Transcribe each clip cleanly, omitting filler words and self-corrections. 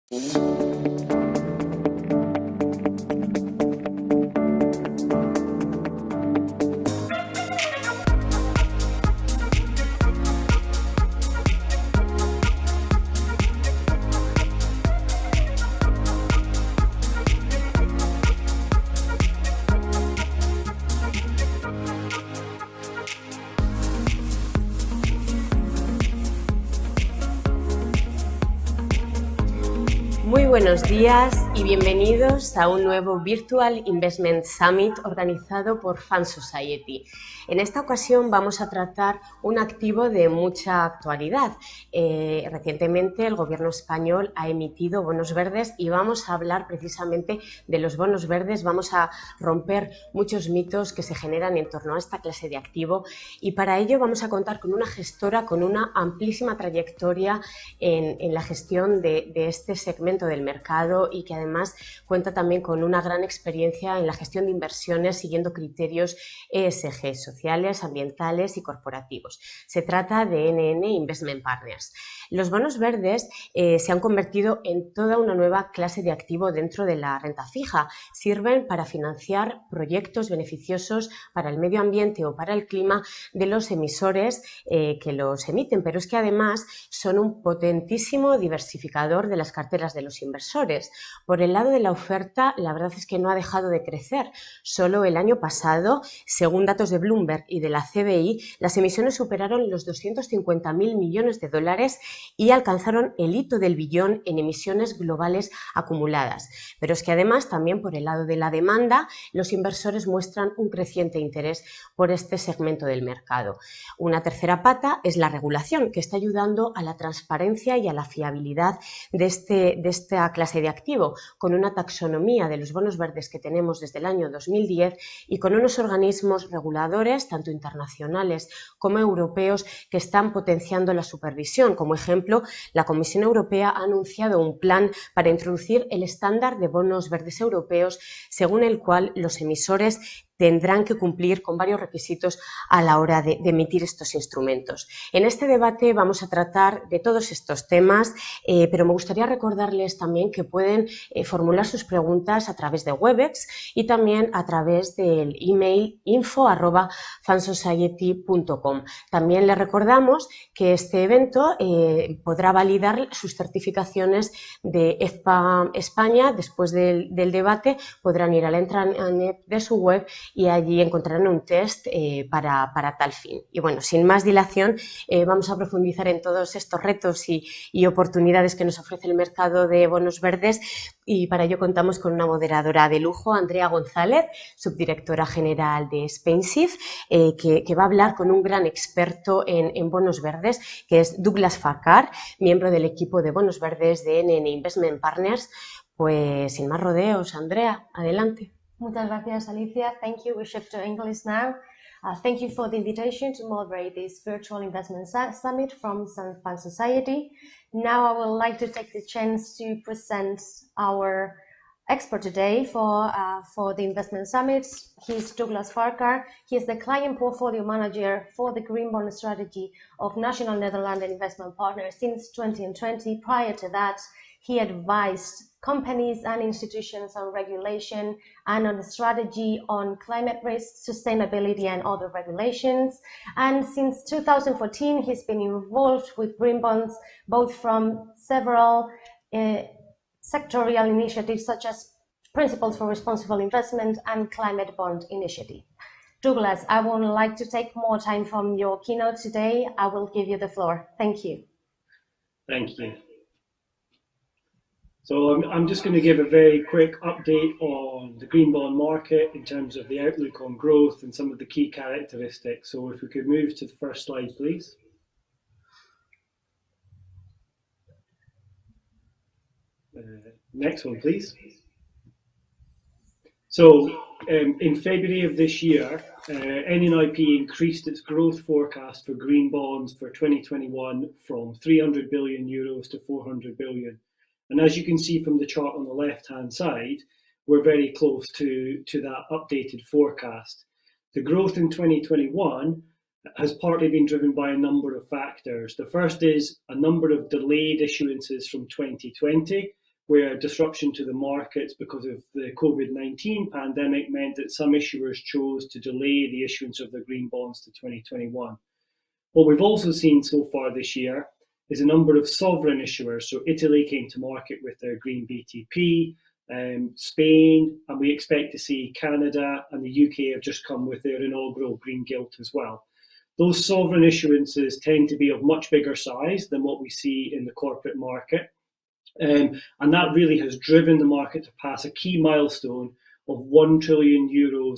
Muy buenos días y bienvenidos a un nuevo Virtual Investment Summit organizado por Fund Society. En esta ocasión vamos a tratar un activo de mucha actualidad. Recientemente el Gobierno español ha emitido bonos verdes y vamos a hablar precisamente de los bonos verdes. Vamos a romper muchos mitos que se generan en torno a esta clase de activo y para ello vamos a contar con una gestora con una amplísima trayectoria en la gestión de este segmento del mercado y que además cuenta también con una gran experiencia en la gestión de inversiones siguiendo criterios ESG, sociales, ambientales y corporativos. Se trata de NN Investment Partners. Los bonos verdes se han convertido en toda una nueva clase de activo dentro de la renta fija. Sirven para financiar proyectos beneficiosos para el medio ambiente o para el clima de los emisores que los emiten, pero es que además son un potentísimo diversificador de las carteras de los inversores. Por el lado de la oferta, la verdad es que no ha dejado de crecer. Solo el año pasado, según datos de Bloomberg y de la CBI, las emisiones superaron los 250.000 millones de dólares y alcanzaron el hito del billón en emisiones globales acumuladas. Pero es que además, también por el lado de la demanda, los inversores muestran un creciente interés por este segmento del mercado. Una tercera pata es la regulación, que está ayudando a la transparencia y a la fiabilidad de esta clase de activo, con una taxonomía de los bonos verdes que tenemos desde el año 2010 y con unos organismos reguladores, tanto internacionales como europeos, que están potenciando la supervisión. Como ejemplo, la Comisión Europea ha anunciado un plan para introducir el estándar de bonos verdes europeos, según el cual los emisores tendrán que cumplir con varios requisitos a la hora de emitir estos instrumentos. En este debate vamos a tratar de todos estos temas, pero me gustaría recordarles también que pueden formular sus preguntas a través de Webex y también a través del email info@fundsociety.com. También les recordamos que este evento podrá validar sus certificaciones de EFPA España. Después del debate podrán ir a la intranet de su web y allí encontrarán un test para tal fin. Y bueno, sin más dilación, vamos a profundizar en todos estos retos y oportunidades que nos ofrece el mercado de bonos verdes y para ello contamos con una moderadora de lujo, Andrea González, subdirectora general de Spainsif, que va a hablar con un gran experto en bonos verdes, que es Douglas Farquhar, miembro del equipo de bonos verdes de NN Investment Partners. Pues sin más rodeos, Andrea, adelante. Muchas gracias, Alicia. Thank you. We shift to English now. Thank you for the invitation to moderate this virtual investment summit from Fund Society. Now I would like to take the chance to present our expert today for the investment summit. He's Douglas Farquhar. He is the client portfolio manager for the green bond strategy of National Netherlands Investment Partners since 2020. Prior to that, he advised companies and institutions on regulation and on the strategy on climate risk, sustainability, and other regulations. And since 2014, he's been involved with green bonds, both from several sectorial initiatives such as Principles for Responsible Investment and Climate Bond Initiative. Douglas, I would like to take more time from your keynote today. I will give you the floor. Thank you. Thank you. So I'm just going to give a very quick update on the green bond market in terms of the outlook on growth and some of the key characteristics. So if we could move to the first slide, please. Next one, please. So in February of this year, NNIP increased its growth forecast for green bonds for 2021 from 300 billion euros to 400 billion. And as you can see from the chart on the left-hand side, we're very close to that updated forecast. The growth in 2021 has partly been driven by a number of factors. The first is a number of delayed issuances from 2020, where disruption to the markets because of the COVID-19 pandemic meant that some issuers chose to delay the issuance of their green bonds to 2021. What we've also seen so far this year is a number of sovereign issuers. So Italy came to market with their green BTP, Spain, and we expect to see Canada and the UK have just come with their inaugural green gilt as well. Those sovereign issuances tend to be of much bigger size than what we see in the corporate market. And that really has driven the market to pass a key milestone of €1 trillion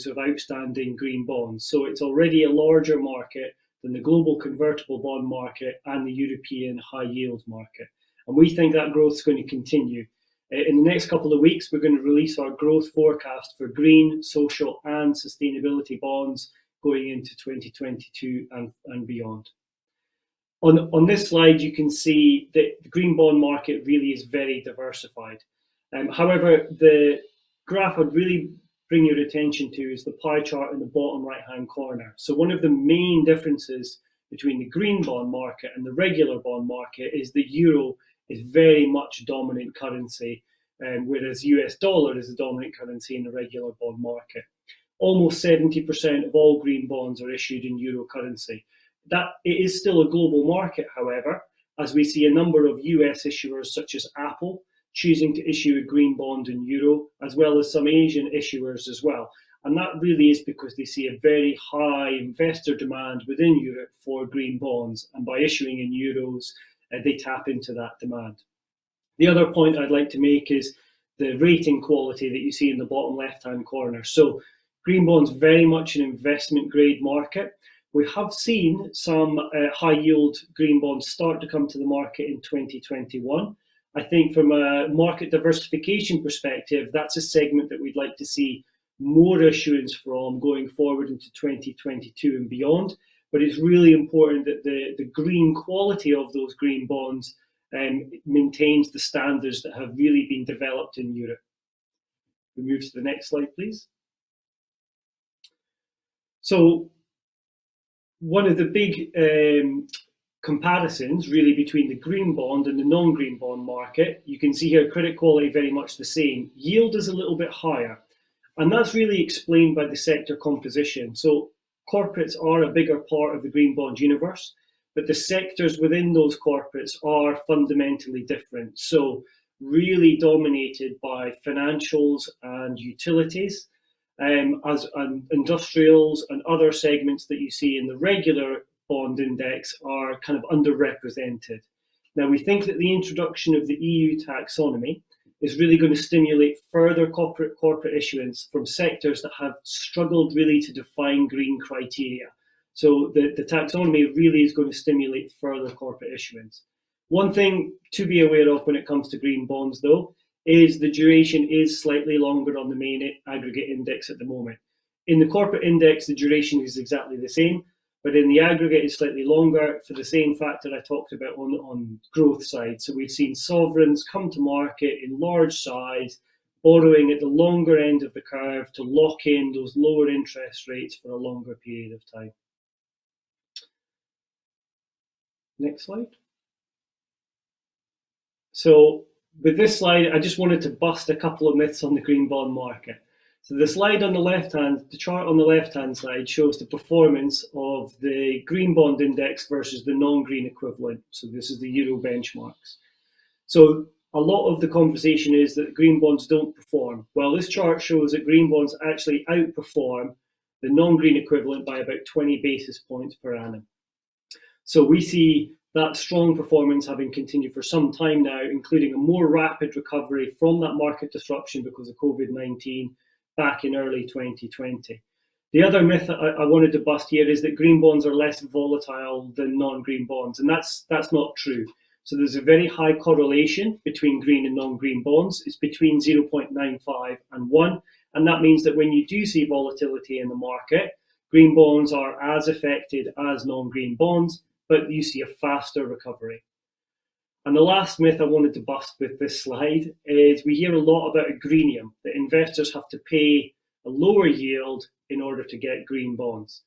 of outstanding green bonds. So it's already a larger market than the global convertible bond market and the European high yield market. And we think that growth is going to continue. In the next couple of weeks, we're going to release our growth forecast for green, social and sustainability bonds going into 2022 and beyond. On this slide, you can see that the green bond market really is very diversified. However, the graph I'd really bring your attention to is the pie chart in the bottom right-hand corner. So one of the main differences between the green bond market and the regular bond market is the euro is very much dominant currency, whereas US dollar is the dominant currency in the regular bond market. Almost 70% of all green bonds are issued in euro currency. That it is still a global market, however, as we see a number of US issuers such as Apple choosing to issue a green bond in euro, as well as some Asian issuers as well. And that really is because they see a very high investor demand within Europe for green bonds. And by issuing in euros, they tap into that demand. The other point I'd like to make is the rating quality that you see in the bottom left-hand corner. So green bonds very much an investment grade market. We have seen some high yield green bonds start to come to the market in 2021. I think from a market diversification perspective, that's a segment that we'd like to see more issuance from going forward into 2022 and beyond. But it's really important that the green quality of those green bonds maintains the standards that have really been developed in Europe. We move to the next slide, please. So one of the big comparisons really between the green bond and the non-green bond market, you can see here credit quality very much the same. Yield is a little bit higher, and that's really explained by the sector composition. So corporates are a bigger part of the green bond universe, but the sectors within those corporates are fundamentally different. So really dominated by financials and utilities, as industrials and other segments that you see in the regular bond index are kind of underrepresented. Now, we think that the introduction of the EU taxonomy is really going to stimulate further corporate issuance from sectors that have struggled really to define green criteria. So the taxonomy really is going to stimulate further corporate issuance. One thing to be aware of when it comes to green bonds, though, is the duration is slightly longer on the main aggregate index at the moment. In the corporate index, the duration is exactly the same, but in the aggregate it's slightly longer for the same factor I talked about on growth side. So we've seen sovereigns come to market in large size, borrowing at the longer end of the curve to lock in those lower interest rates for a longer period of time. Next slide. So with this slide, I just wanted to bust a couple of myths on the green bond market. So the chart on the left-hand side shows the performance of the green bond index versus the non-green equivalent. So this is the Euro benchmarks. So a lot of the conversation is that green bonds don't perform. Well, this chart shows that green bonds actually outperform the non-green equivalent by about 20 basis points per annum. So we see that strong performance having continued for some time now, including a more rapid recovery from that market disruption because of COVID-19 back in early 2020. The other myth I wanted to bust here is that green bonds are less volatile than non-green bonds, and that's not true. So there's a very high correlation between green and non-green bonds. It's between 0.95 and 1, and that means that when you do see volatility in the market, green bonds are as affected as non-green bonds, but you see a faster recovery. And the last myth I wanted to bust with this slide is we hear a lot about a greenium, that investors have to pay a lower yield in order to get green bonds.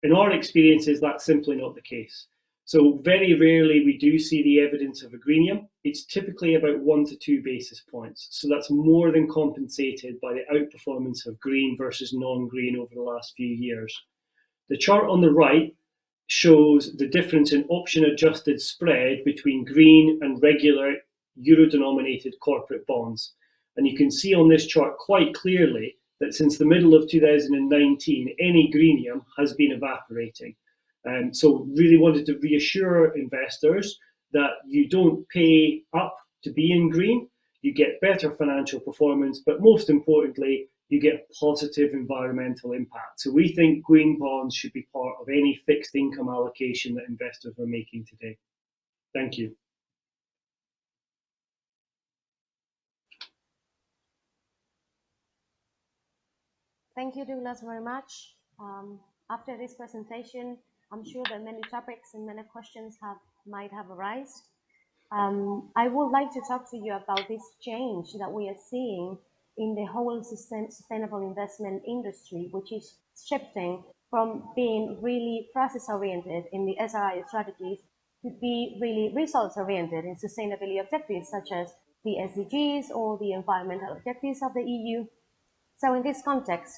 In our experiences, that's simply not the case. So very rarely we do see the evidence of a greenium. It's typically about 1 to 2 basis points. So that's more than compensated by the outperformance of green versus non-green over the last few years. The chart on the right shows the difference in option-adjusted spread between green and regular euro-denominated corporate bonds. And you can see on this chart quite clearly that since the middle of 2019, any greenium has been evaporating. So really wanted to reassure investors that you don't pay up to be in green, you get better financial performance, but most importantly, you get positive environmental impact. So we think green bonds should be part of any fixed income allocation that investors are making today. Thank you. Thank you, Douglas, very much. After this presentation, I'm sure that many topics and many questions might have arisen. I would like to talk to you about this change that we are seeing in the whole sustainable investment industry, which is shifting from being really process-oriented in the SRI strategies to be really results-oriented in sustainability objectives, such as the SDGs or the environmental objectives of the EU. So in this context,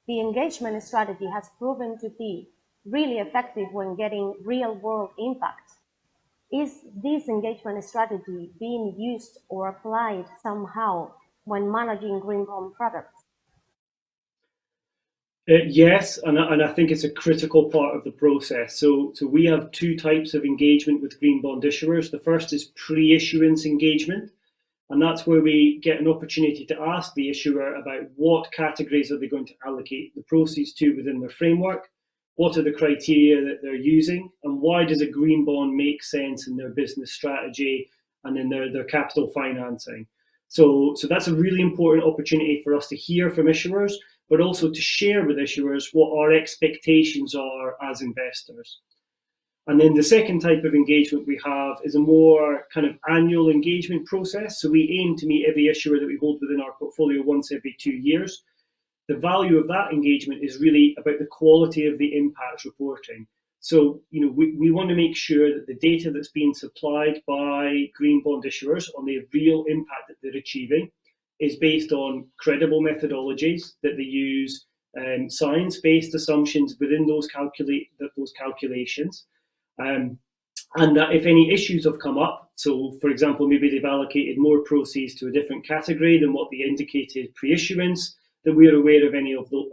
the engagement strategy has proven to be really effective when getting real-world impact. Is this engagement strategy being used or applied somehow when managing green bond products? Yes, and I think it's a critical part of the process. So we have 2 types of engagement with green bond issuers. The first is pre-issuance engagement, and that's where we get an opportunity to ask the issuer about what categories are they going to allocate the proceeds to within their framework, what are the criteria that they're using, and why does a green bond make sense in their business strategy and in their capital financing. So that's a really important opportunity for us to hear from issuers, but also to share with issuers what our expectations are as investors. And then the second type of engagement we have is a more kind of annual engagement process. So we aim to meet every issuer that we hold within our portfolio once every 2 years. The value of that engagement is really about the quality of the impact reporting. So, we want to make sure that the data that's being supplied by green bond issuers on the real impact that they're achieving is based on credible methodologies, that they use science-based assumptions within those calculations, and that if any issues have come up, so for example, maybe they've allocated more proceeds to a different category than what they indicated pre-issuance, that we are aware of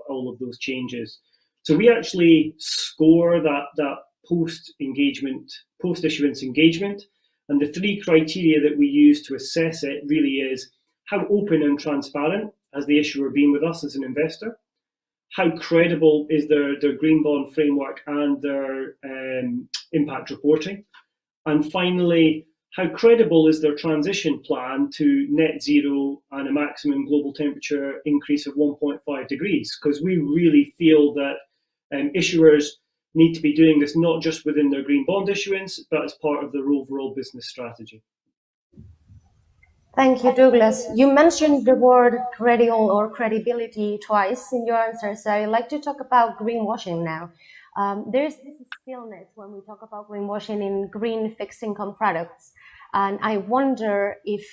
all of those changes. So we actually score that post-issuance engagement, and the 3 criteria that we use to assess it really is how open and transparent has the issuer been with us as an investor, how credible is their green bond framework and their impact reporting, and finally, how credible is their transition plan to net zero and a maximum global temperature increase of 1.5 degrees? Because we really feel that issuers need to be doing this not just within their green bond issuance, but as part of their overall business strategy. Thank you, Douglas. You mentioned the word credible or credibility twice in your answer, so I'd like to talk about greenwashing now. There's this stillness when we talk about greenwashing in green fixed income products, and I wonder if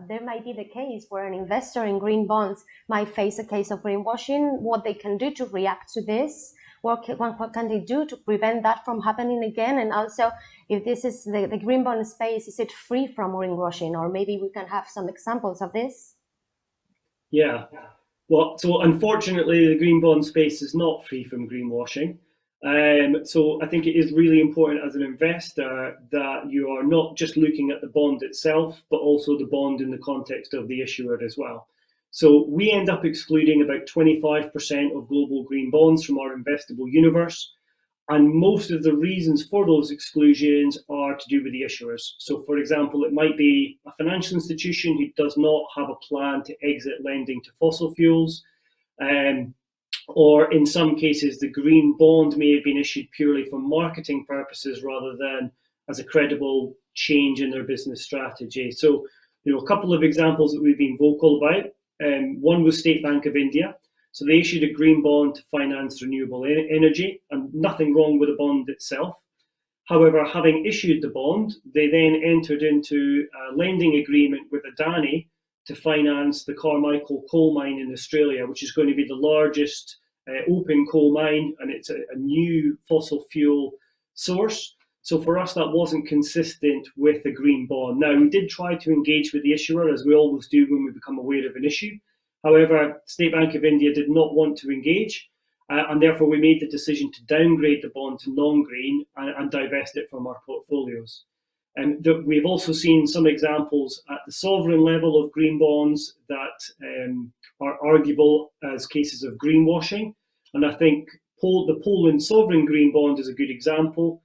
there might be the case where an investor in green bonds might face a case of greenwashing, what they can do to react to this, what can they do to prevent that from happening again, and also if this is the green bond space, is it free from greenwashing, or maybe we can have some examples of this? Yeah, well, so unfortunately the green bond space is not free from greenwashing. So I think it is really important as an investor that you are not just looking at the bond itself, but also the bond in the context of the issuer as well. So we end up excluding about 25% of global green bonds from our investable universe. And most of the reasons for those exclusions are to do with the issuers. So for example, it might be a financial institution who does not have a plan to exit lending to fossil fuels. Or in some cases, the green bond may have been issued purely for marketing purposes rather than as a credible change in their business strategy. So, a couple of examples that we've been vocal about. One was State Bank of India. So they issued a green bond to finance renewable energy, and nothing wrong with the bond itself. However, having issued the bond, they then entered into a lending agreement with Adani to finance the Carmichael coal mine in Australia, which is going to be the largest open coal mine, and it's a new fossil fuel source. So for us, that wasn't consistent with the green bond. Now, we did try to engage with the issuer, as we always do when we become aware of an issue. However, State Bank of India did not want to engage, and therefore we made the decision to downgrade the bond to non-green and divest it from our portfolios. And we've also seen some examples at the sovereign level of green bonds that are arguable as cases of greenwashing. And I think the Poland sovereign green bond is a good example.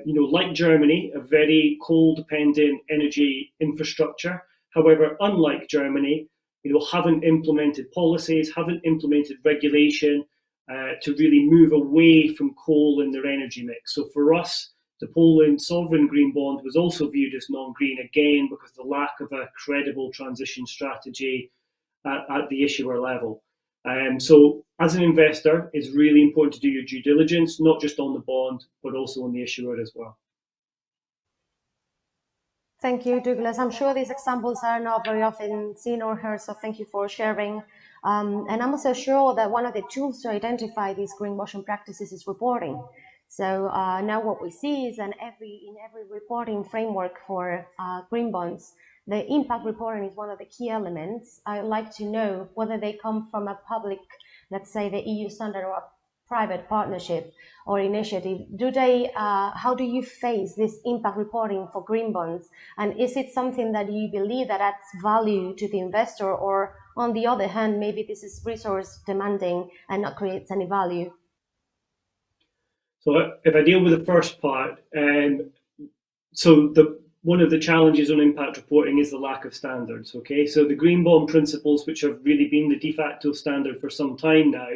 Like Germany, a very coal-dependent energy infrastructure. However, unlike Germany, haven't implemented policies, haven't implemented regulation to really move away from coal in their energy mix. So for us, the Poland sovereign green bond was also viewed as non-green, again, because of the lack of a credible transition strategy at the issuer level. So as an investor, it's really important to do your due diligence, not just on the bond, but also on the issuer as well. Thank you, Douglas. I'm sure these examples are not very often seen or heard, so thank you for sharing. And I'm also sure that one of the tools to identify these greenwashing practices is reporting. So now what we see is in every reporting framework for green bonds, the impact reporting is one of the key elements. I'd like to know whether they come from a public, let's say the EU standard, or a private partnership or initiative. How do you face this impact reporting for green bonds? And is it something that you believe that adds value to the investor, or on the other hand, maybe this is resource demanding and not creates any value? So if I deal with the first part, one of the challenges on impact reporting is the lack of standards. Okay, so the green bond principles, which have really been the de facto standard for some time now,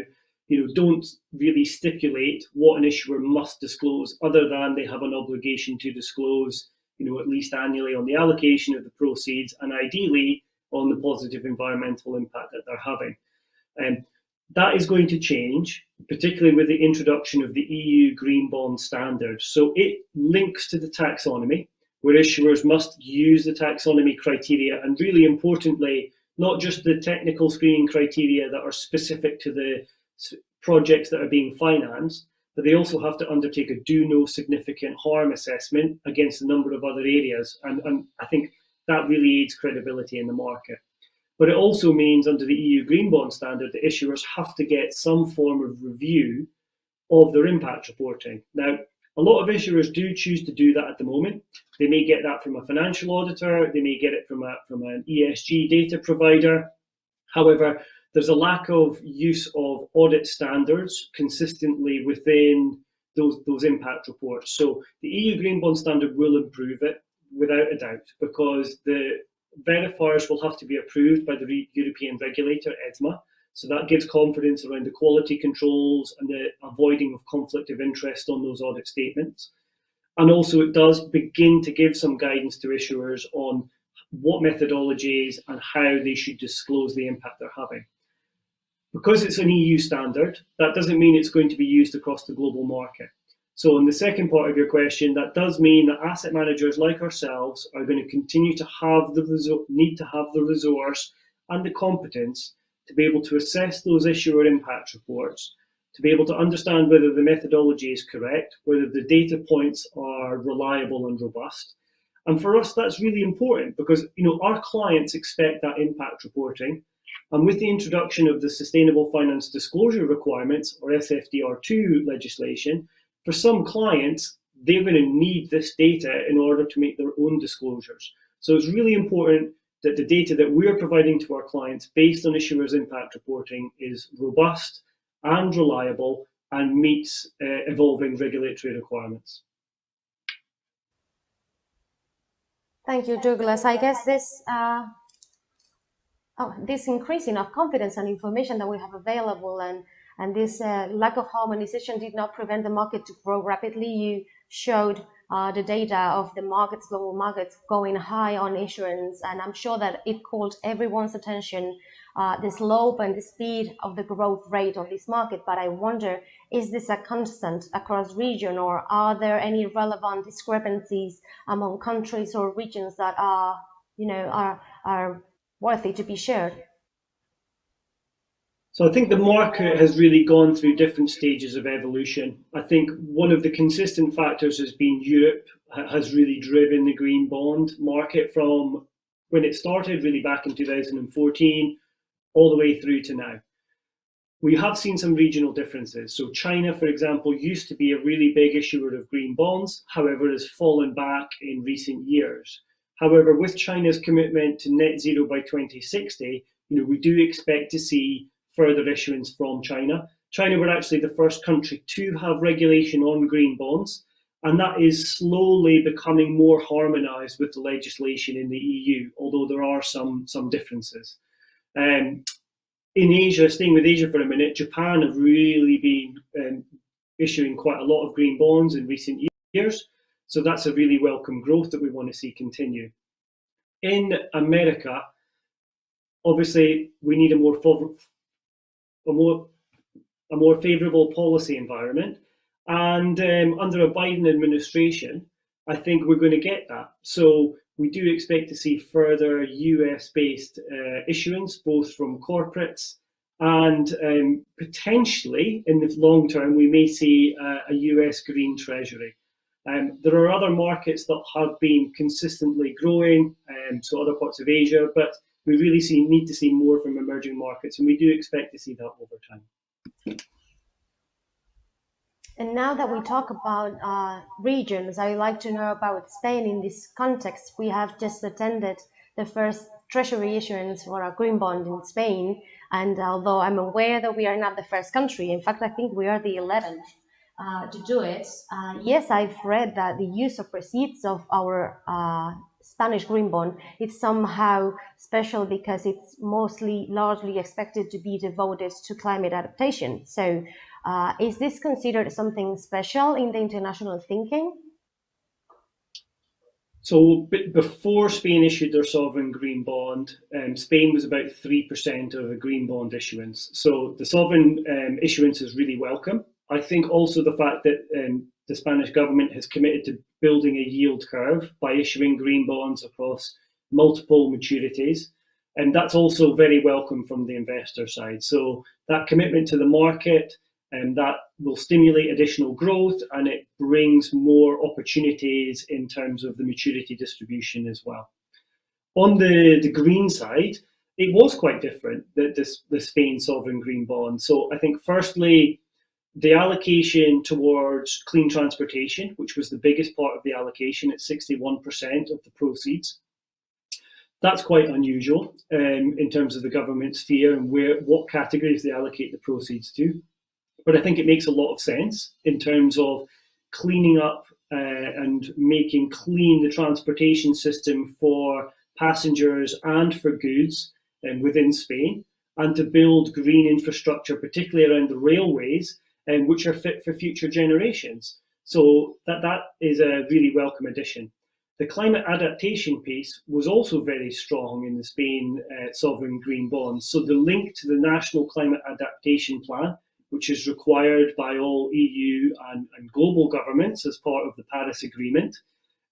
don't really stipulate what an issuer must disclose, other than they have an obligation to disclose, at least annually, on the allocation of the proceeds, and ideally on the positive environmental impact that they're having. That is going to change, particularly with the introduction of the EU Green Bond Standard. So it links to the taxonomy, where issuers must use the taxonomy criteria, and really importantly, not just the technical screening criteria that are specific to the projects that are being financed, but they also have to undertake a do no significant harm assessment against a number of other areas. And I think that really aids credibility in the market. But it also means, under the EU Green Bond Standard, that issuers have to get some form of review of their impact reporting. Now, a lot of issuers do choose to do that at the moment. They may get that from a financial auditor, they may get it from an ESG data provider. However, there's a lack of use of audit standards consistently within those impact reports. So the EU Green Bond Standard will improve it, without a doubt, because the verifiers will have to be approved by the European regulator, ESMA. So that gives confidence around the quality controls and the avoiding of conflict of interest on those audit statements. And also it does begin to give some guidance to issuers on what methodologies and how they should disclose the impact they're having. Because it's an EU standard, that doesn't mean it's going to be used across the global market. So in the second part of your question, that does mean that asset managers like ourselves are going to continue to have need to have the resource and the competence to be able to assess those issuer impact reports, to be able to understand whether the methodology is correct, whether the data points are reliable and robust. And for us, that's really important because our clients expect that impact reporting. And with the introduction of the Sustainable Finance Disclosure Requirements, or SFDR2 legislation, for some clients, they're going to need this data in order to make their own disclosures. So it's really important that the data that we're providing to our clients based on issuers' impact reporting is robust and reliable and meets evolving regulatory requirements. Thank you, Douglas. I guess this increasing of confidence and information that we have available and this lack of harmonization did not prevent the market to grow rapidly. You showed the data of the markets, global markets, going high on issuance, and I'm sure that it called everyone's attention, the slope and the speed of the growth rate of this market. But I wonder, is this a constant across region, or are there any relevant discrepancies among countries or regions that are, are worthy to be shared? So I think the market has really gone through different stages of evolution. I think one of the consistent factors has been Europe has really driven the green bond market from when it started really back in 2014 all the way through to now. We have seen some regional differences. So China, for example, used to be a really big issuer of green bonds, however, has fallen back in recent years. However, with China's commitment to net zero by 2060, we do expect to see further issuance from China. China were actually the first country to have regulation on green bonds, and that is slowly becoming more harmonized with the legislation in the EU, although there are some differences. In Asia, staying with Asia for a minute, Japan have really been issuing quite a lot of green bonds in recent years, so that's a really welcome growth that we want to see continue. In America, obviously, we need a more favourable policy environment, and under a Biden administration, I think we're going to get that. So we do expect to see further US-based issuance, both from corporates and potentially in the long term, we may see a US green treasury. There are other markets that have been consistently growing, so other parts of Asia, but we really need to see more from emerging markets, and we do expect to see that over time. And now that we talk about regions, I would like to know about Spain in this context. We have just attended the first treasury issuance for a green bond in Spain, and although I'm aware that we are not the first country, in fact, I think we are the 11th to do it. Yes, I've read that the use of proceeds of our Spanish green bond is somehow special because it's largely expected to be devoted to climate adaptation. So is this considered something special in the international thinking? So before Spain issued their sovereign green bond, Spain was about 3% of a green bond issuance. So the sovereign issuance is really welcome. I think also the fact that the Spanish government has committed to building a yield curve by issuing green bonds across multiple maturities, and that's also very welcome from the investor side. So that commitment to the market, and that will stimulate additional growth, and it brings more opportunities in terms of the maturity distribution as well. On the green side, it was quite different, the Spain sovereign green bond. So I think firstly, the allocation towards clean transportation, which was the biggest part of the allocation at 61% of the proceeds, that's quite unusual in terms of the government sphere and what categories they allocate the proceeds to. But I think it makes a lot of sense in terms of cleaning up and making clean the transportation system for passengers and for goods within Spain, and to build green infrastructure, particularly around the railways, which are fit for future generations. So that is a really welcome addition. The climate adaptation piece was also very strong in the Spain sovereign green bonds. So the link to the National Climate Adaptation Plan, which is required by all EU and global governments as part of the Paris Agreement,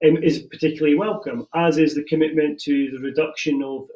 is particularly welcome, as is the commitment to the reduction of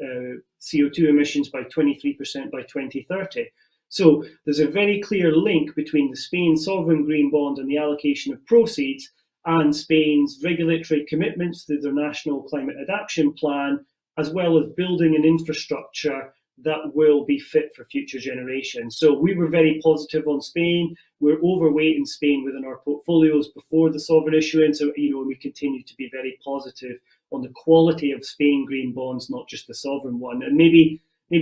CO2 emissions by 23% by 2030. So there's a very clear link between the Spain sovereign green bond and the allocation of proceeds and Spain's regulatory commitments through their National Climate Adaptation Plan, as well as building an infrastructure that will be fit for future generations. So we were very positive on Spain. We're overweight in Spain within our portfolios before the sovereign issuance, and we continue to be very positive on the quality of Spain green bonds, not just the sovereign one. And maybe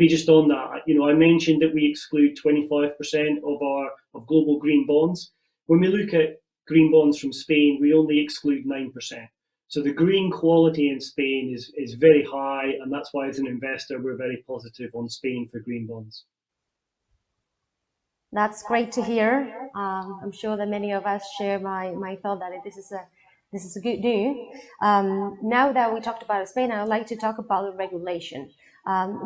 just on that, I mentioned that we exclude 25% of global green bonds. When we look at green bonds from Spain, we only exclude 9%. So the green quality in Spain is very high, and that's why as an investor, we're very positive on Spain for green bonds. That's great to hear. I'm sure that many of us share my thought that this is This is good news. Now that we talked about Spain, I would like to talk about the regulation.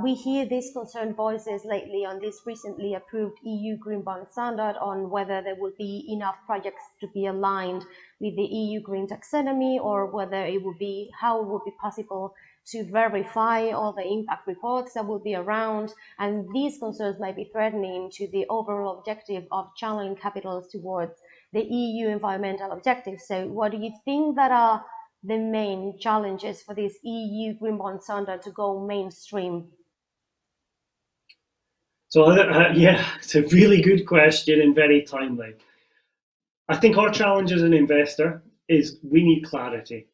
We hear these concerned voices lately on this recently approved EU Green Bond Standard on whether there will be enough projects to be aligned with the EU Green Taxonomy, or whether it will be, how it will be possible to verify all the impact reports that will be around. And these concerns might be threatening to the overall objective of channeling capitals towards the EU environmental objectives. So what do you think that are the main challenges for this EU Green Bond Standard to go mainstream? So yeah, it's a really good question and very timely. I think our challenge as an investor is we need clarity.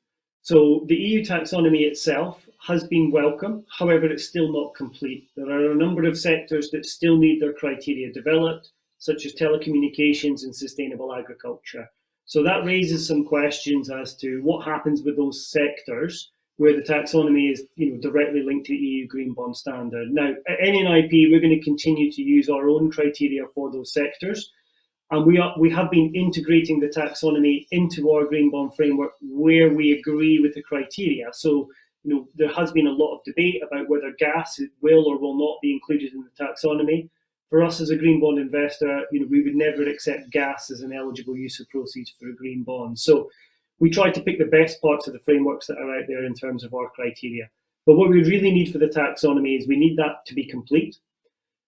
So the EU taxonomy itself has been welcome, however, it's still not complete. There are a number of sectors that still need their criteria developed, such as telecommunications and sustainable agriculture. So that raises some questions as to what happens with those sectors where the taxonomy is, directly linked to the EU Green Bond Standard. Now, at NNIP, we're going to continue to use our own criteria for those sectors. And we have been integrating the taxonomy into our Green Bond framework where we agree with the criteria. So, there has been a lot of debate about whether gas will or will not be included in the taxonomy. For us as a green bond investor, we would never accept gas as an eligible use of proceeds for a green bond. So we try to pick the best parts of the frameworks that are out there in terms of our criteria. But what we really need for the taxonomy is we need that to be complete.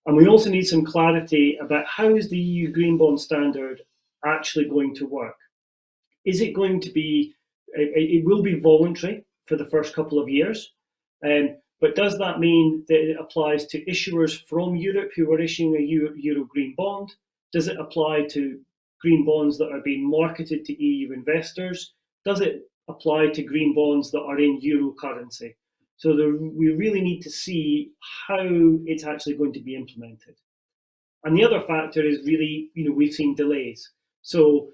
And we also need some clarity about how is the EU Green Bond Standard actually going to work? Is it going to be, it will be voluntary for the first couple of years, but does that mean that it applies to issuers from Europe who are issuing a Euro green bond? Does it apply to green bonds that are being marketed to EU investors? Does it apply to green bonds that are in Euro currency? So we really need to see how it's actually going to be implemented. And the other factor is really, we've seen delays. So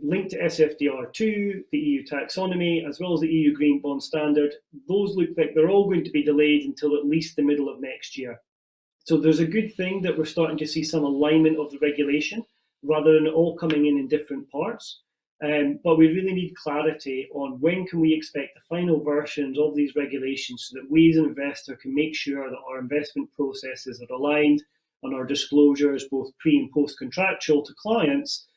linked to SFDR2, the EU taxonomy, as well as the EU Green Bond Standard, those look like they're all going to be delayed until at least the middle of next year. So there's a good thing that we're starting to see some alignment of the regulation rather than it all coming in different parts. But we really need clarity on when can we expect the final versions of these regulations so that we as an investor can make sure that our investment processes are aligned and our disclosures, both pre and post contractual to clients,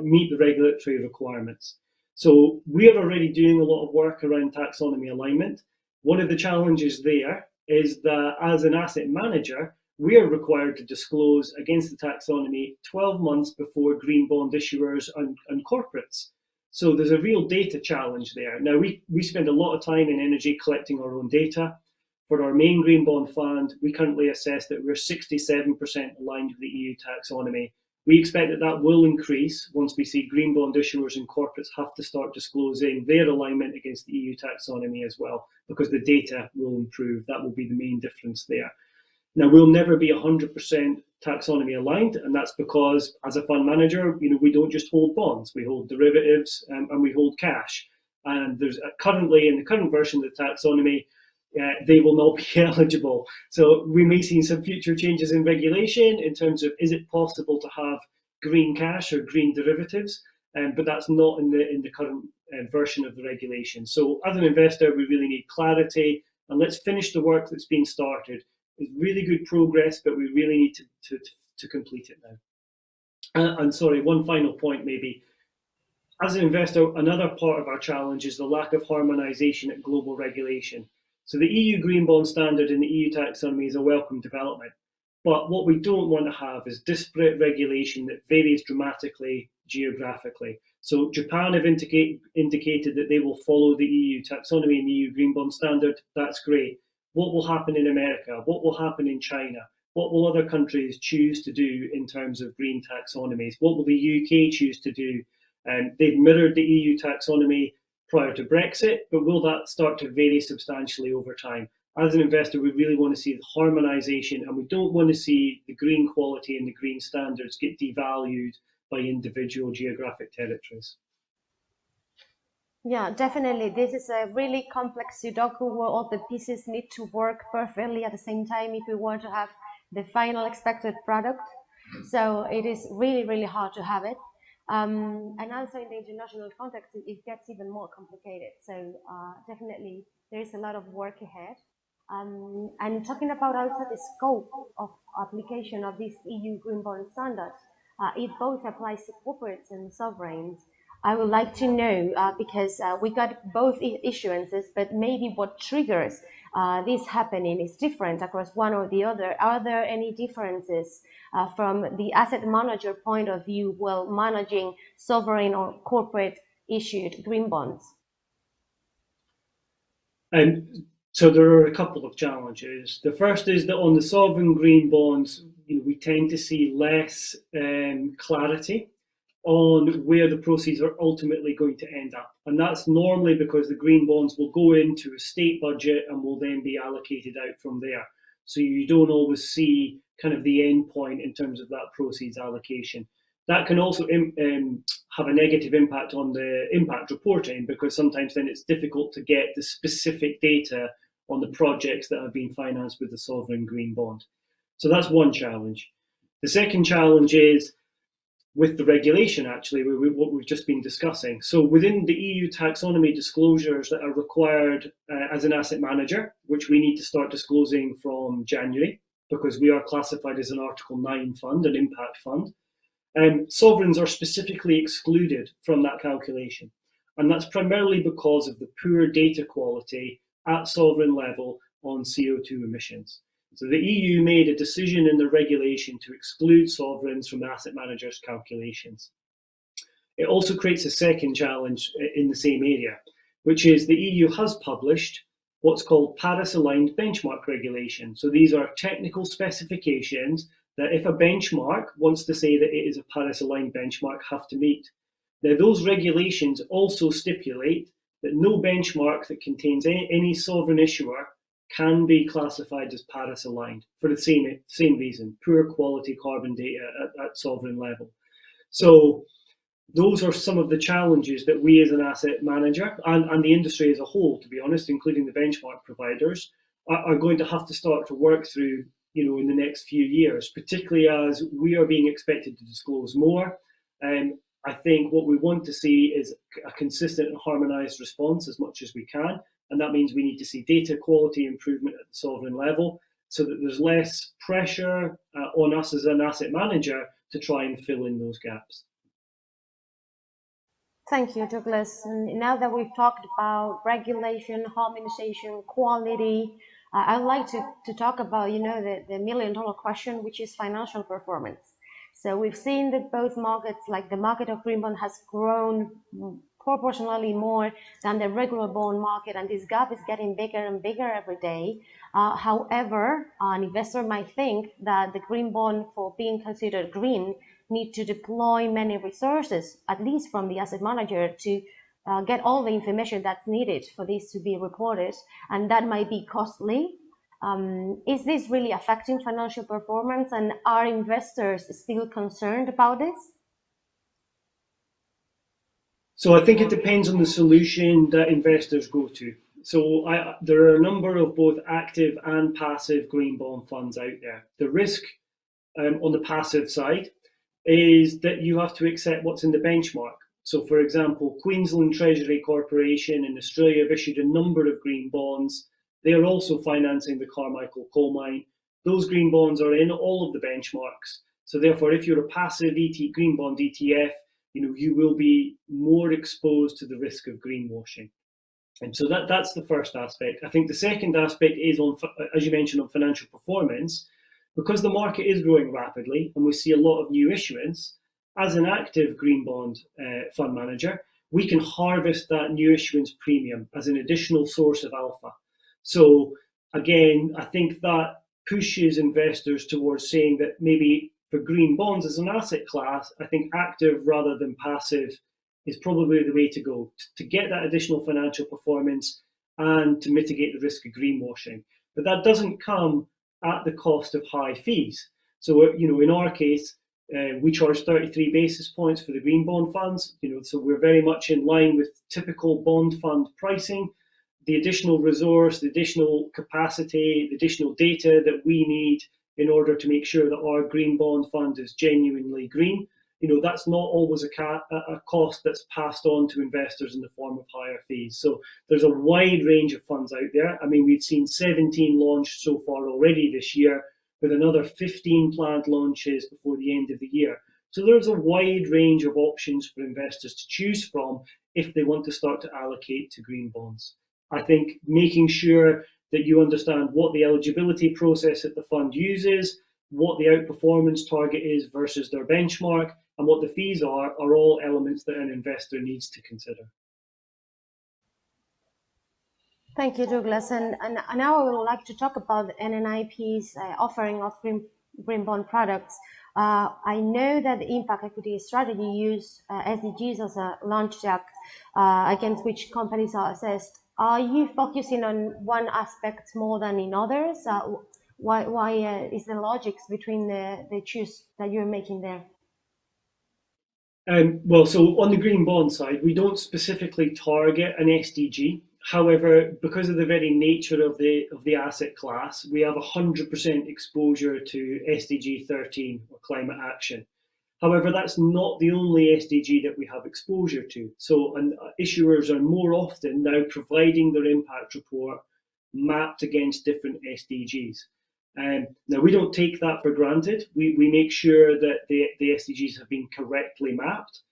meet the regulatory requirements. So we are already doing a lot of work around taxonomy alignment. One of the challenges there is that as an asset manager, we are required to disclose against the taxonomy 12 months before green bond issuers and corporates. So there's a real data challenge there. Now, we spend a lot of time and energy collecting our own data. For our main green bond fund, we currently assess that we're 67% aligned with the EU taxonomy. We expect that that will increase once we see green bond issuers and corporates have to start disclosing their alignment against the EU taxonomy as well, because the data will improve. That will be the main difference there. Now, we'll never be 100% taxonomy aligned, and that's because as a fund manager, we don't just hold bonds, we hold derivatives and we hold cash. And there's currently, in the current version of the taxonomy, they will not be eligible. So we may see some future changes in regulation in terms of is it possible to have green cash or green derivatives, but that's not in the current version of the regulation. So as an investor, we really need clarity, and let's finish the work that's been started. It's really good progress, but we really need to complete it now. And sorry, one final point maybe. As an investor, another part of our challenge is the lack of harmonisation at global regulation. So the EU Green Bond Standard and the EU taxonomy is a welcome development. But what we don't want to have is disparate regulation that varies dramatically geographically. So Japan have indicated that they will follow the EU taxonomy and the EU Green Bond Standard. That's great. What will happen in America? What will happen in China? What will other countries choose to do in terms of green taxonomies? What will the UK choose to do? They've mirrored the EU taxonomy prior to Brexit, but will that start to vary substantially over time? As an investor, we really want to see the harmonisation, and we don't want to see the green quality and the green standards get devalued by individual geographic territories. Yeah, definitely. This is a really complex Sudoku where all the pieces need to work perfectly at the same time if we want to have the final expected product. So it is really, really hard to have it. And also in the international context, it gets even more complicated. So definitely there is a lot of work ahead. And talking about also the scope of application of this EU Green Bond Standard, it both applies to corporates and sovereigns. I would like to know, because we got both issuances, but maybe what triggers this happening is different across one or the other. Are there any differences from the asset manager point of view while managing sovereign or corporate issued green bonds? So there are a couple of challenges. The first is that on the sovereign green bonds, we tend to see less clarity on where the proceeds are ultimately going to end up. And that's normally because the green bonds will go into a state budget and will then be allocated out from there. So you don't always see kind of the end point in terms of that proceeds allocation. That can also have a negative impact on the impact reporting, because sometimes then it's difficult to get the specific data on the projects that have been financed with the sovereign green bond. So that's one challenge. The second challenge is with the regulation, actually, what we've just been discussing. So within the EU taxonomy disclosures that are required as an asset manager, which we need to start disclosing from January, because we are classified as an Article 9 fund, an impact fund, sovereigns are specifically excluded from that calculation. And that's primarily because of the poor data quality at sovereign level on CO2 emissions. So the EU made a decision in the regulation to exclude sovereigns from asset managers' calculations. It also creates a second challenge in the same area, which is the EU has published what's called Paris-aligned benchmark regulation. So these are technical specifications that if a benchmark wants to say that it is a Paris-aligned benchmark, have to meet. Now, those regulations also stipulate that no benchmark that contains any sovereign issuer can be classified as Paris-aligned for the same reason, poor quality carbon data at sovereign level. So those are some of the challenges that we as an asset manager and the industry as a whole, to be honest, including the benchmark providers, are going to have to start to work through, in the next few years, particularly as we are being expected to disclose more. I think what we want to see is a consistent and harmonized response as much as we can. And that means we need to see data quality improvement at the sovereign level so that there's less pressure on us as an asset manager to try and fill in those gaps. Thank you, Douglas. And now that we've talked about regulation, harmonization, quality, I'd like to talk about, the million-dollar question, which is financial performance. So we've seen that both markets, like the market of green bond, has grown proportionally more than the regular bond market, and this gap is getting bigger and bigger every day. However, an investor might think that the green bond, for being considered green, need to deploy many resources, at least from the asset manager, to get all the information that's needed for this to be reported, and that might be costly. Is this really affecting financial performance, and are investors still concerned about this? So I think it depends on the solution that investors go to. So there are a number of both active and passive green bond funds out there. The risk on the passive side is that you have to accept what's in the benchmark. So for example, Queensland Treasury Corporation in Australia have issued a number of green bonds. They are also financing the Carmichael coal mine. Those green bonds are in all of the benchmarks. So therefore, if you're a passive green bond ETF, you will be more exposed to the risk of greenwashing. And so that's the first aspect. I think the second aspect is on, as you mentioned, on financial performance. Because the market is growing rapidly and we see a lot of new issuance, as an active green bond fund manager, we can harvest that new issuance premium as an additional source of alpha. So again, I think that pushes investors towards saying that maybe for green bonds as an asset class, I think active rather than passive is probably the way to go to get that additional financial performance and to mitigate the risk of greenwashing. But that doesn't come at the cost of high fees. So, in our case, we charge 33 basis points for the green bond funds. So we're very much in line with typical bond fund pricing. The additional resource, the additional capacity, the additional data that we need in order to make sure that our green bond fund is genuinely green that's not always a cost that's passed on to investors in the form of higher fees. So there's a wide range of funds out there. I mean, we've seen 17 launched so far already this year, with another 15 planned launches before the end of the year. So there's a wide range of options for investors to choose from if they want to start to allocate to green bonds. I think making sure that you understand what the eligibility process that the fund uses, what the outperformance target is versus their benchmark, and what the fees are all elements that an investor needs to consider. Thank you, Douglas. And now I would like to talk about NNIP's offering of green bond products. I know that the impact equity strategy use SDGs as a launch jack against which companies are assessed. Are you focusing on one aspect more than in others? Why is the logic between the choose that you're making there? Well, so on the green bond side, we don't specifically target an SDG. However, because of the very nature of the asset class, we have 100% exposure to SDG 13, or climate action. However, that's not the only SDG that we have exposure to. So issuers are more often now providing their impact report mapped against different SDGs. Now, we don't take that for granted. We make sure that the SDGs have been correctly mapped.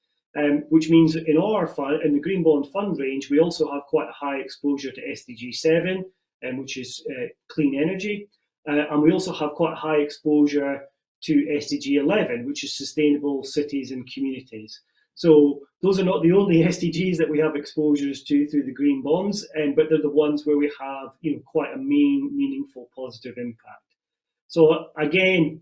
Which means in our fund, in the green bond fund range, we also have quite a high exposure to SDG 7, which is clean energy, and we also have quite a high exposure to SDG 11, which is sustainable cities and communities. So those are not the only SDGs that we have exposures to through the green bonds, but they're the ones where we have quite a meaningful positive impact. So again,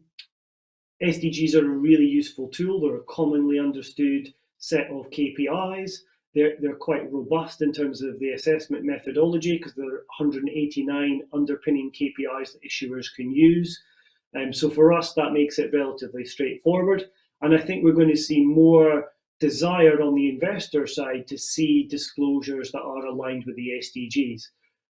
SDGs are a really useful tool. They're a commonly understood set of KPIs. They're quite robust in terms of the assessment methodology because there are 189 underpinning KPIs that issuers can use. So for us, that makes it relatively straightforward. And I think we're going to see more desire on the investor side to see disclosures that are aligned with the SDGs.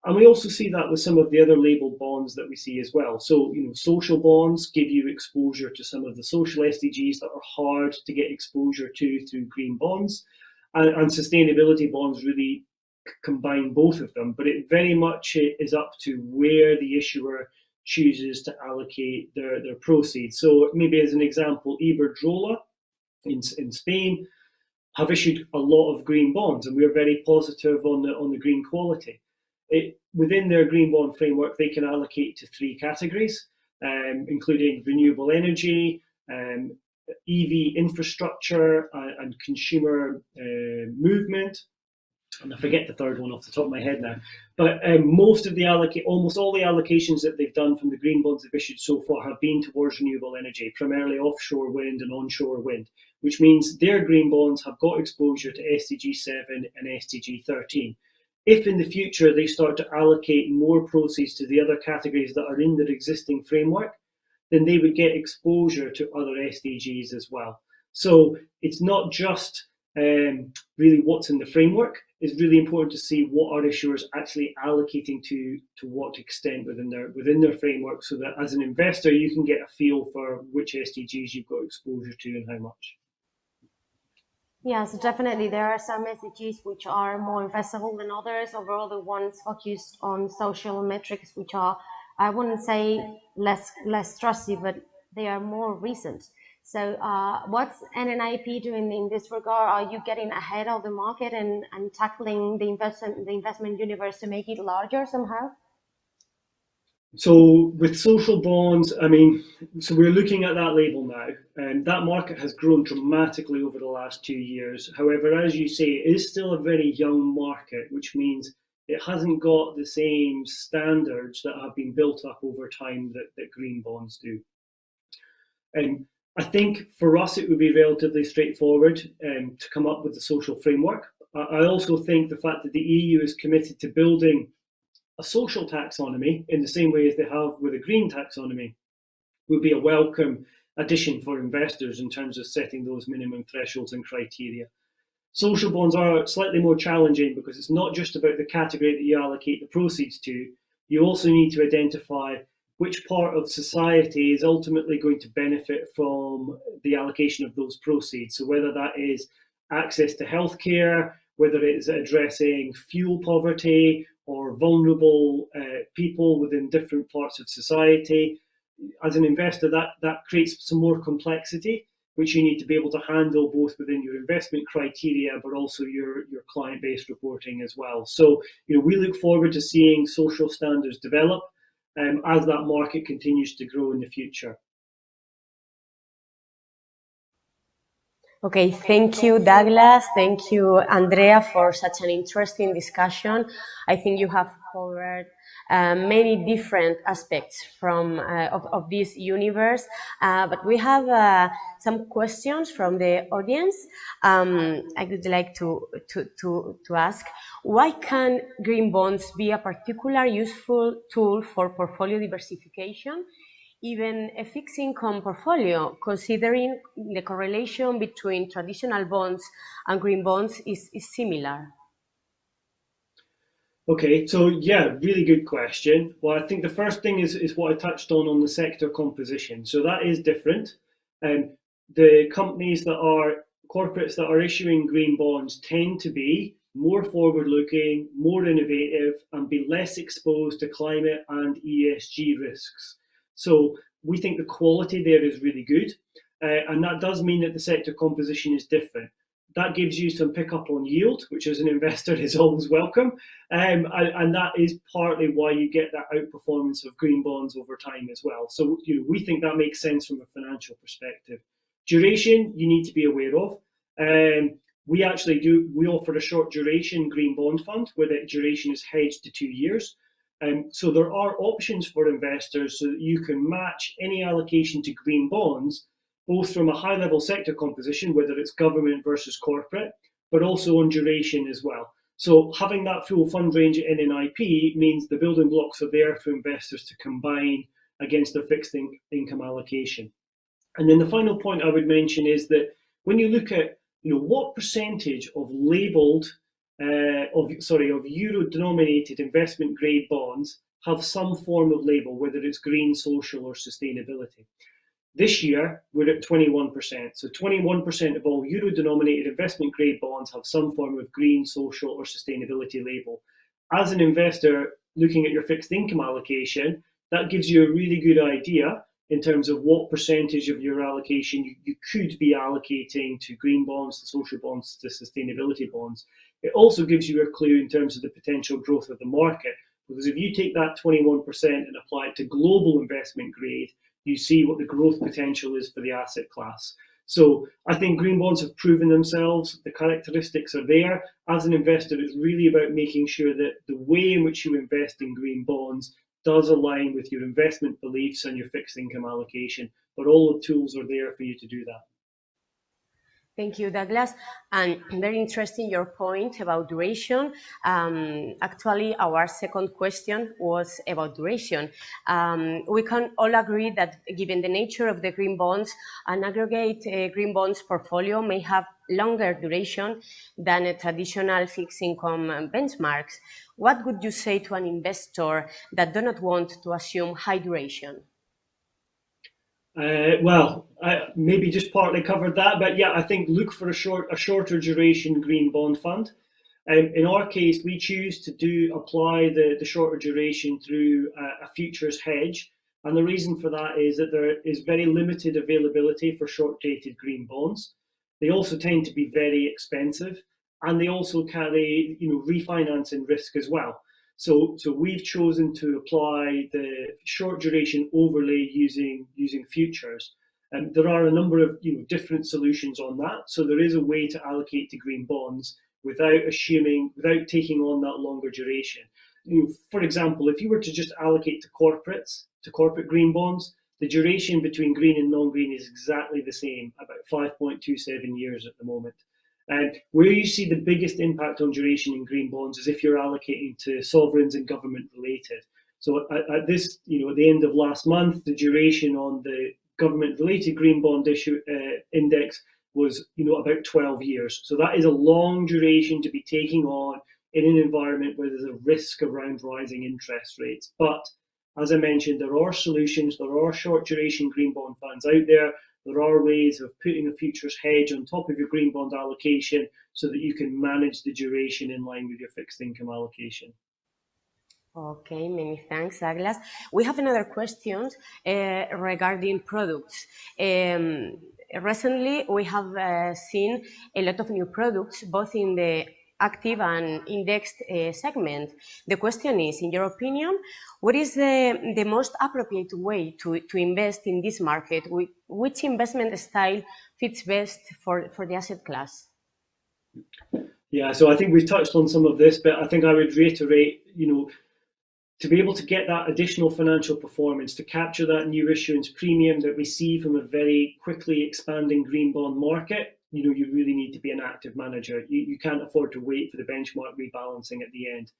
And we also see that with some of the other labeled bonds that we see as well. So, social bonds give you exposure to some of the social SDGs that are hard to get exposure to through green bonds. And sustainability bonds really combine both of them. But it very much is up to where the issuer chooses to allocate their proceeds. So maybe as an example, Iberdrola in Spain have issued a lot of green bonds, and we're very positive on the green quality. Within their green bond framework, they can allocate to 3 categories, including renewable energy, EV infrastructure, and consumer movement. And I forget the third one off the top of my head now. But almost all the allocations that they've done from the green bonds they've issued so far have been towards renewable energy, primarily offshore wind and onshore wind, which means their green bonds have got exposure to SDG 7 and SDG 13. If in the future they start to allocate more proceeds to the other categories that are in their existing framework, then they would get exposure to other SDGs as well. So it's not just really what's in the framework. It's really important to see what are issuers actually allocating to what extent within their framework, so that as an investor you can get a feel for which SDGs you've got exposure to and how much. Yes, definitely. There are some SDGs which are more investable than others. Overall, the ones focused on social metrics, which are, I wouldn't say less trusty, but they are more recent. So what's NNIP doing in this regard? Are you getting ahead of the market and tackling the investment universe to make it larger somehow? So with social bonds, so we're looking at that label now, and that market has grown dramatically over the last 2 years. However, as you say, it is still a very young market, which means it hasn't got the same standards that have been built up over time that green bonds do. And I think for us, it would be relatively straightforward to come up with the social framework. I also think the fact that the EU is committed to building a social taxonomy in the same way as they have with a green taxonomy would be a welcome addition for investors in terms of setting those minimum thresholds and criteria. Social bonds are slightly more challenging because it's not just about the category that you allocate the proceeds to. You also need to identify which part of society is ultimately going to benefit from the allocation of those proceeds. So whether that is access to healthcare, whether it is addressing fuel poverty or vulnerable people within different parts of society. As an investor, that creates some more complexity, which you need to be able to handle both within your investment criteria, but also your client-based reporting as well. So, we look forward to seeing social standards develop as that market continues to grow in the future. Okay, thank you, Douglas. Thank you, Andrea, for such an interesting discussion. I think you have covered many different aspects of this universe, but we have some questions from the audience. I would like to ask, why can green bonds be a particular useful tool for portfolio diversification? Even a fixed income portfolio, considering the correlation between traditional bonds and green bonds is similar? Okay, so yeah, really good question. Well, I think the first thing is what I touched on the sector composition. So that is different. The corporates that are issuing green bonds tend to be more forward-looking, more innovative, and be less exposed to climate and ESG risks. So we think the quality there is really good, and that does mean that the sector composition is different. That gives you some pickup on yield, which as an investor is always welcome, and that is partly why you get that outperformance of green bonds over time as well. So we think that makes sense from a financial perspective. Duration, you need to be aware of. We offer a short duration green bond fund where the duration is hedged to 2 years. So there are options for investors so that you can match any allocation to green bonds, both from a high-level sector composition, whether it's government versus corporate, but also on duration as well. So having that full fund range in NNIP means the building blocks are there for investors to combine against their fixed income allocation. And then the final point I would mention is that when you look at what percentage of euro-denominated investment grade bonds have some form of label, whether it's green, social, or sustainability. This year, we're at 21%. So 21% of all euro-denominated investment grade bonds have some form of green, social, or sustainability label. As an investor looking at your fixed income allocation, that gives you a really good idea in terms of what percentage of your allocation you could be allocating to green bonds, to social bonds, to sustainability bonds. It also gives you a clue in terms of the potential growth of the market, because if you take that 21% and apply it to global investment grade, you see what the growth potential is for the asset class. So I think green bonds have proven themselves. The characteristics are there. As an investor, it's really about making sure that the way in which you invest in green bonds does align with your investment beliefs and your fixed income allocation. But all the tools are there for you to do that. Thank you, Douglas. And very interesting your point about duration. Actually, our second question was about duration. We can all agree that given the nature of the green bonds, an aggregate green bonds portfolio may have longer duration than a traditional fixed income benchmarks. What would you say to an investor that do not want to assume high duration? Maybe just partly covered that, but yeah, I think look for a shorter duration green bond fund. In our case, we choose to apply the shorter duration through a futures hedge, and the reason for that is that there is very limited availability for short-dated green bonds. They also tend to be very expensive, and they also carry refinancing risk as well. So we've chosen to apply the short duration overlay using futures. And there are a number of different solutions on that. So there is a way to allocate to green bonds without taking on that longer duration. For example, if you were to just allocate to corporate green bonds, the duration between green and non-green is exactly the same, about 5.27 years at the moment. And where you see the biggest impact on duration in green bonds is if you're allocating to sovereigns and government related. So at the end of last month, the duration on the government related green bond issue index was about 12 years. So that is a long duration to be taking on in an environment where there's a risk around rising interest rates. But As I mentioned, there are solutions, there are short duration green bond funds out there. There are ways of putting a futures hedge on top of your green bond allocation so that you can manage the duration in line with your fixed income allocation. Okay, many thanks, Douglas. We have another question regarding products. Recently, we have seen a lot of new products, both in the active and indexed segment. The question is, in your opinion, what is the most appropriate way to invest in this market? Which investment style fits best for the asset class? Yeah, so I think we've touched on some of this, but I think I would reiterate, to be able to get that additional financial performance, to capture that new issuance premium that we see from a very quickly expanding green bond market, you really need to be an active manager. You can't afford to wait for the benchmark rebalancing at the end.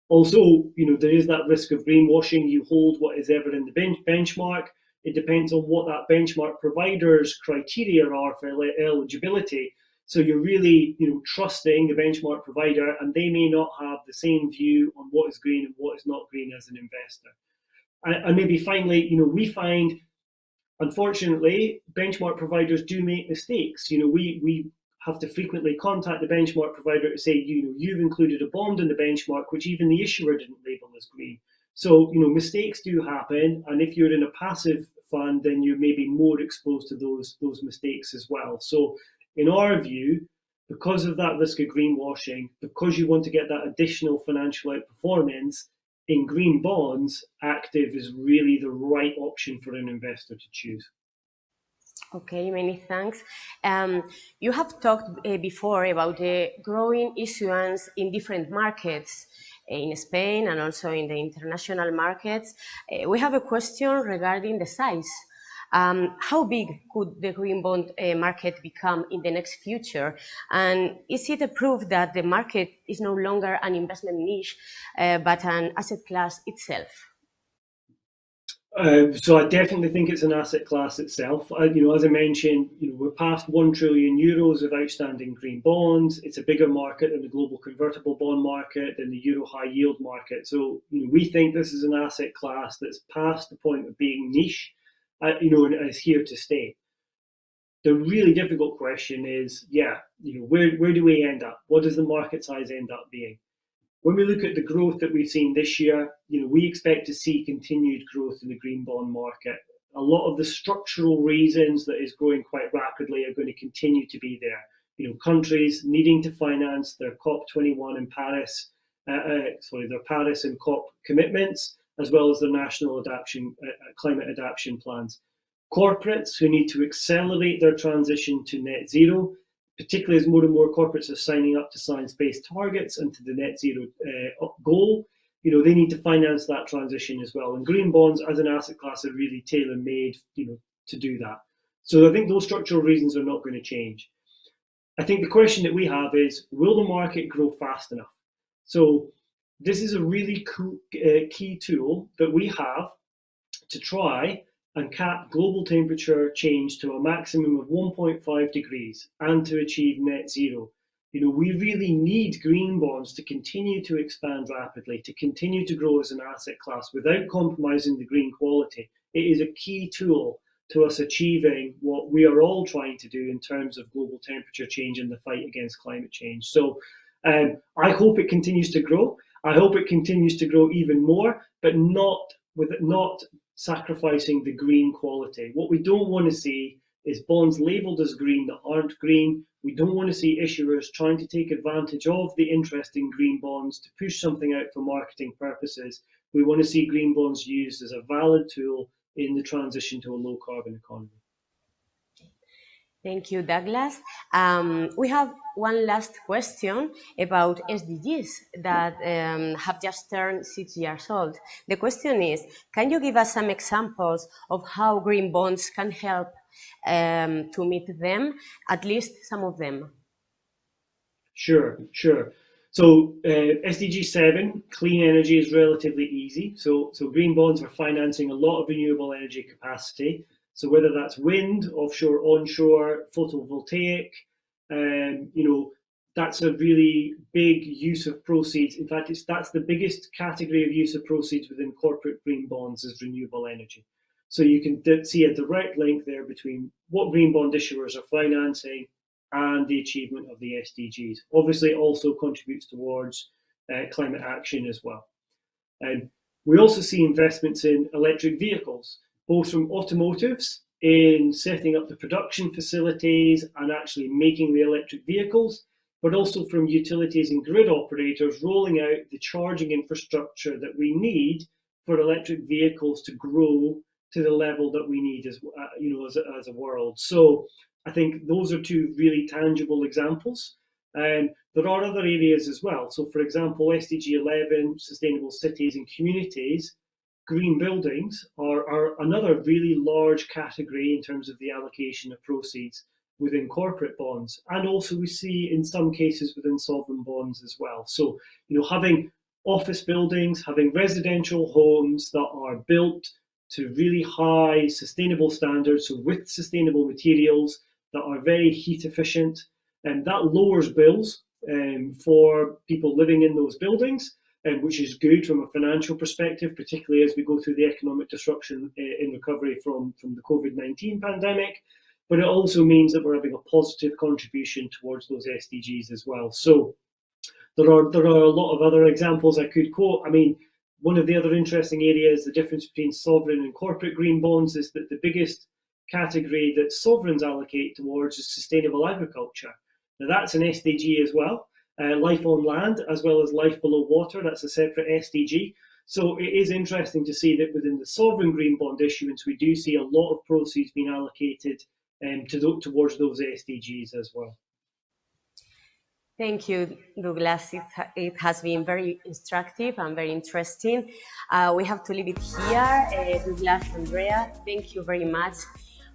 Also, there is that risk of greenwashing. You hold what is ever in the benchmark. It depends on what that benchmark provider's criteria are for eligibility. So you're really, trusting the benchmark provider, and they may not have the same view on what is green and what is not green as an investor. And maybe finally, we find, unfortunately, benchmark providers do make mistakes. We have to frequently contact the benchmark provider to say, you've included a bond in the benchmark, which even the issuer didn't label as green. So, mistakes do happen. And if you're in a passive fund, then you're maybe more exposed to those mistakes as well. So, in our view, because of that risk of greenwashing, because you want to get that additional financial outperformance in green bonds, active is really the right option for an investor to choose. Okay, many thanks. You have talked before about the growing issuance in different markets, in Spain and also in the international markets. We have a question regarding the size. How big could the green bond market become in the next future? And is it a proof that the market is no longer an investment niche, but an asset class itself? So I definitely think it's an asset class itself. As I mentioned, we're past 1 trillion euros of outstanding green bonds. It's a bigger market than the global convertible bond market, than the Euro high yield market. So, we think this is an asset class that's past the point of being niche. And is here to stay. The really difficult question is, where do we end up? What does the market size end up being? When we look at the growth that we've seen this year, we expect to see continued growth in the green bond market. A lot of the structural reasons that is growing quite rapidly are going to continue to be there. Countries needing to finance their COP21 in Paris, their Paris and COP commitments, as well as the national climate adaptation plans. Corporates who need to accelerate their transition to net zero, particularly as more and more corporates are signing up to science-based targets and to the net zero goal, they need to finance that transition as well. And green bonds as an asset class are really tailor-made, to do that. So I think those structural reasons are not going to change. I think the question that we have is, will the market grow fast enough? So this is a really cool, key tool that we have to try and cap global temperature change to a maximum of 1.5 degrees and to achieve net zero. We really need green bonds to continue to expand rapidly, to continue to grow as an asset class without compromising the green quality. It is a key tool to us achieving what we are all trying to do in terms of global temperature change and the fight against climate change. So I hope it continues to grow. I hope it continues to grow even more, but not sacrificing the green quality. What we don't want to see is bonds labeled as green that aren't green. We don't want to see issuers trying to take advantage of the interest in green bonds to push something out for marketing purposes. We want to see green bonds used as a valid tool in the transition to a low carbon economy. Thank you, Douglas. We have one last question about SDGs that have just turned 6 years old. The question is, can you give us some examples of how green bonds can help to meet them, at least some of them? Sure. So SDG 7, clean energy, is relatively easy. So green bonds are financing a lot of renewable energy capacity. So whether that's wind, offshore, onshore, photovoltaic, that's a really big use of proceeds. In fact, that's the biggest category of use of proceeds within corporate green bonds is renewable energy. So you can see a direct link there between what green bond issuers are financing and the achievement of the SDGs. Obviously, it also contributes towards climate action as well. And we also see investments in electric vehicles, both from automotives in setting up the production facilities and actually making the electric vehicles, but also from utilities and grid operators rolling out the charging infrastructure that we need for electric vehicles to grow to the level that we need as a world. So I think those are two really tangible examples. There are other areas as well. So for example, SDG 11, sustainable cities and communities, green buildings are another really large category in terms of the allocation of proceeds within corporate bonds. And also we see in some cases within sovereign bonds as well. So, having office buildings, having residential homes that are built to really high sustainable standards, so with sustainable materials that are very heat efficient, and that lowers bills for people living in those buildings, which is good from a financial perspective, particularly as we go through the economic disruption in recovery from the COVID-19 pandemic. But it also means that we're having a positive contribution towards those SDGs as well. So there are a lot of other examples I could quote. I mean, one of the other interesting areas, the difference between sovereign and corporate green bonds, is that the biggest category that sovereigns allocate towards is sustainable agriculture. Now that's an SDG as well. Life on land as well as life below water, that's a separate SDG. So it is interesting to see that within the sovereign green bond issuance, we do see a lot of proceeds being allocated towards those SDGs as well. Thank you, Douglas. It has been very instructive and very interesting. We have to leave it here. Douglas, Andrea, thank you very much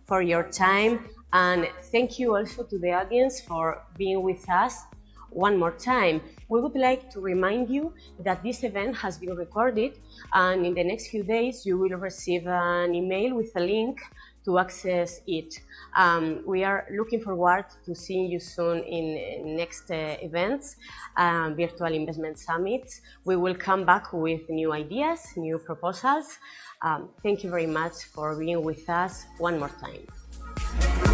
for your time. And thank you also to the audience for being with us one more time. We would like to remind you that this event has been recorded, and in the next few days you will receive an email with a link to access it. We are looking forward to seeing you soon in next events, virtual investment summits. We will come back with new ideas, new proposals. Thank you very much for being with us one more time.